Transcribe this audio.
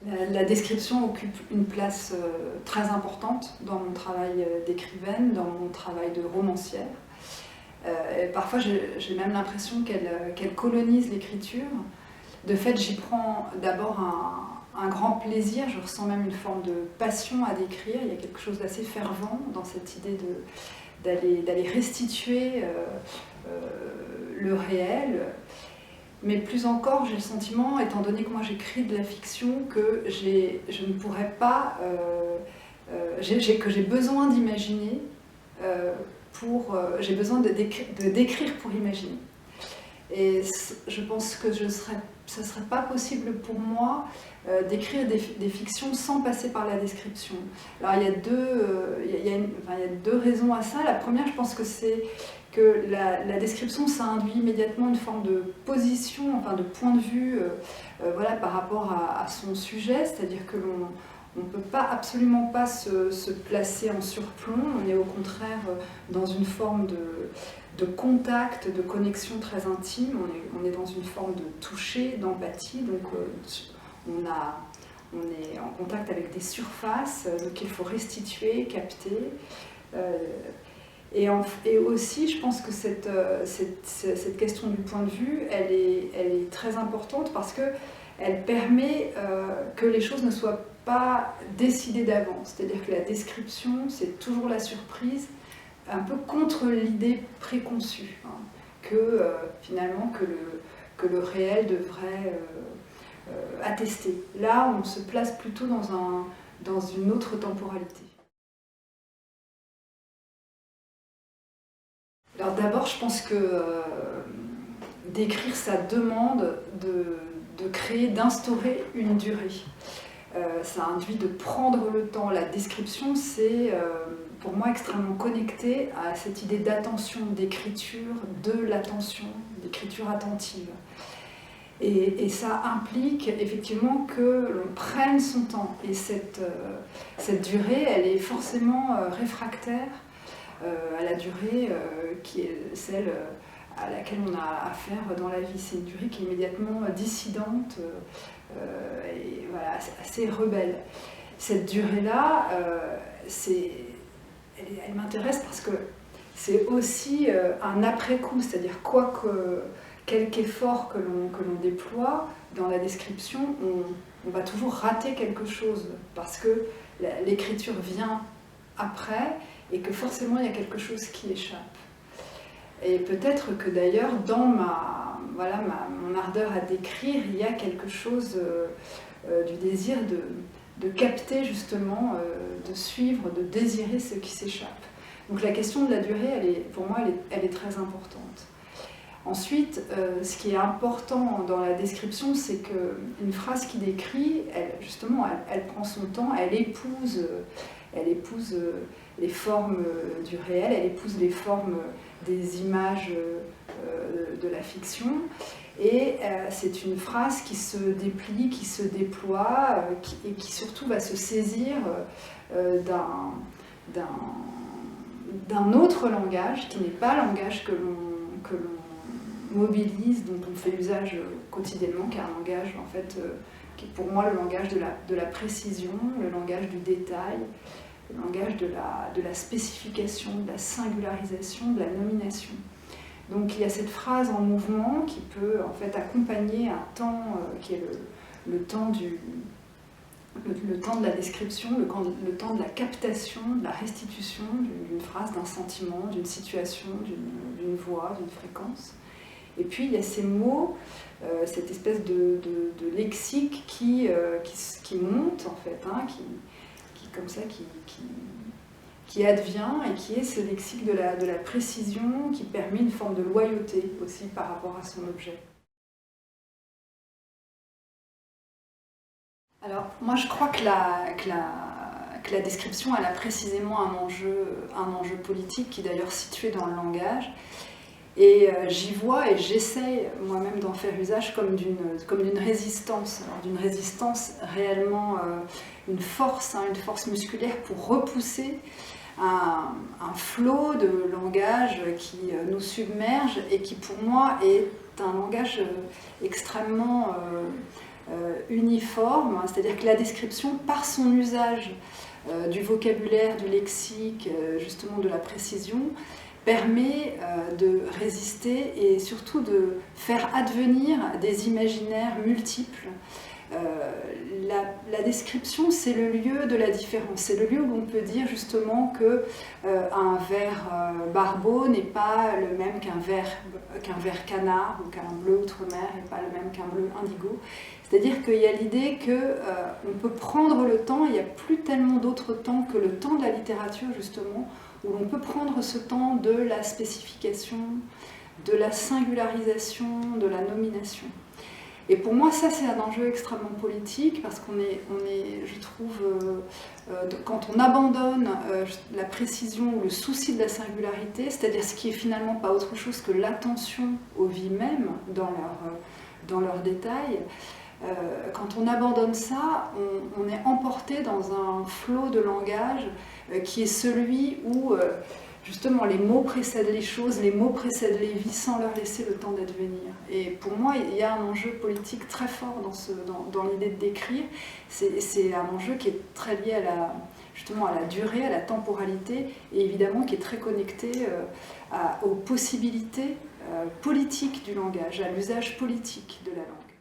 La description occupe une place très importante dans mon travail d'écrivaine, dans mon travail de romancière. Et parfois, j'ai même l'impression qu'elle colonise l'écriture. De fait, j'y prends d'abord un grand plaisir, je ressens même une forme de passion à décrire. Il y a quelque chose d'assez fervent dans cette idée d'aller restituer le réel. Mais plus encore, j'ai le sentiment, étant donné que moi j'écris de la fiction, que je ne pourrais pas, que j'ai besoin d'imaginer, j'ai besoin de d'écrire pour imaginer. Et je pense que ce ne serait pas possible pour moi d'écrire des fictions sans passer par la description. Alors il y a deux raisons à ça. La première, je pense que c'est que la description, ça induit immédiatement une forme de position, enfin de point de vue voilà, par rapport à son sujet, c'est-à-dire que on ne peut absolument pas se placer en surplomb, on est au contraire dans une forme de contact, de connexion très intime, on est dans une forme de toucher, d'empathie, donc on est en contact avec des surfaces qu'il faut restituer, capter. Et aussi, je pense que cette question du point de vue, elle est très importante parce qu'elle permet que les choses ne soient pas décidées d'avance. C'est-à-dire que la description, c'est toujours la surprise, un peu contre l'idée préconçue, hein, que finalement que le réel devrait attester. Là, on se place plutôt dans une autre temporalité. Alors d'abord, je pense que d'écrire, ça demande de créer, d'instaurer une durée. Ça induit de prendre le temps. La description, c'est pour moi extrêmement connecté à cette idée d'attention, d'écriture, de l'attention, d'écriture attentive. Et ça implique effectivement que l'on prenne son temps. Et cette durée, elle est forcément réfractaire à la durée qui est celle à laquelle on a affaire dans la vie. C'est une durée qui est immédiatement dissidente et voilà, assez rebelle. Cette durée-là, elle m'intéresse parce que c'est aussi un après-coup, c'est-à-dire quelque effort que l'on déploie dans la description, on va toujours rater quelque chose parce que l'écriture vient après et que forcément il y a quelque chose qui échappe. Et peut-être que d'ailleurs dans mon ardeur à décrire, il y a quelque chose du désir de capter justement, de suivre, de désirer ce qui s'échappe. Donc la question de la durée, pour moi, elle est très importante. Ensuite, ce qui est important dans la description, c'est qu'une phrase qui décrit, elle prend son temps, elle épouse les formes du réel, elle épouse les formes des images de la fiction. Et c'est une phrase qui se déplie, qui se déploie, et qui surtout va se saisir d'un autre langage, qui n'est pas le langage que l'on mobilise, dont on fait usage quotidiennement, qui est un langage en fait, qui est pour moi le langage de la précision, le langage du détail, le langage de la spécification, de la singularisation, de la nomination. Donc il y a cette phrase en mouvement qui peut en fait accompagner un temps qui est le temps de la description, le temps de la captation, de la restitution d'une phrase, d'un sentiment, d'une situation, d'une voix, d'une fréquence. Et puis il y a ces mots, cette espèce de lexique qui monte en fait, hein, qui advient et qui est ce lexique de la précision qui permet une forme de loyauté aussi par rapport à son objet. Alors moi je crois que la description elle a précisément un enjeu politique qui est d'ailleurs situé dans le langage. Et j'y vois et j'essaye moi-même d'en faire usage comme d'une résistance, alors d'une résistance réellement une force musculaire pour repousser un flot de langage qui nous submerge et qui pour moi est un langage extrêmement uniforme, hein, c'est-à-dire que la description, par son usage du vocabulaire, du lexique, justement de la précision, permet de résister et surtout de faire advenir des imaginaires multiples. La description, c'est le lieu de la différence, c'est le lieu où on peut dire justement qu'un ver barbeau n'est pas le même qu'un ver canard ou qu'un bleu outre-mer n'est pas le même qu'un bleu indigo. C'est-à-dire qu'il y a l'idée qu'on peut prendre le temps, il n'y a plus tellement d'autre temps que le temps de la littérature justement, où l'on peut prendre ce temps de la spécification, de la singularisation, de la nomination. Et pour moi, ça, c'est un enjeu extrêmement politique, parce qu'on est, je trouve, quand on abandonne la précision ou le souci de la singularité, c'est-à-dire ce qui est finalement pas autre chose que l'attention aux vies mêmes dans leurs détails, quand on abandonne ça, on est emporté dans un flot de langage qui est celui où justement les mots précèdent les choses, les mots précèdent les vies sans leur laisser le temps d'advenir. Et pour moi, il y a un enjeu politique très fort dans l'idée de décrire. C'est un enjeu qui est très lié justement à la durée, à la temporalité, et évidemment qui est très connecté aux possibilités politiques du langage, à l'usage politique de la langue.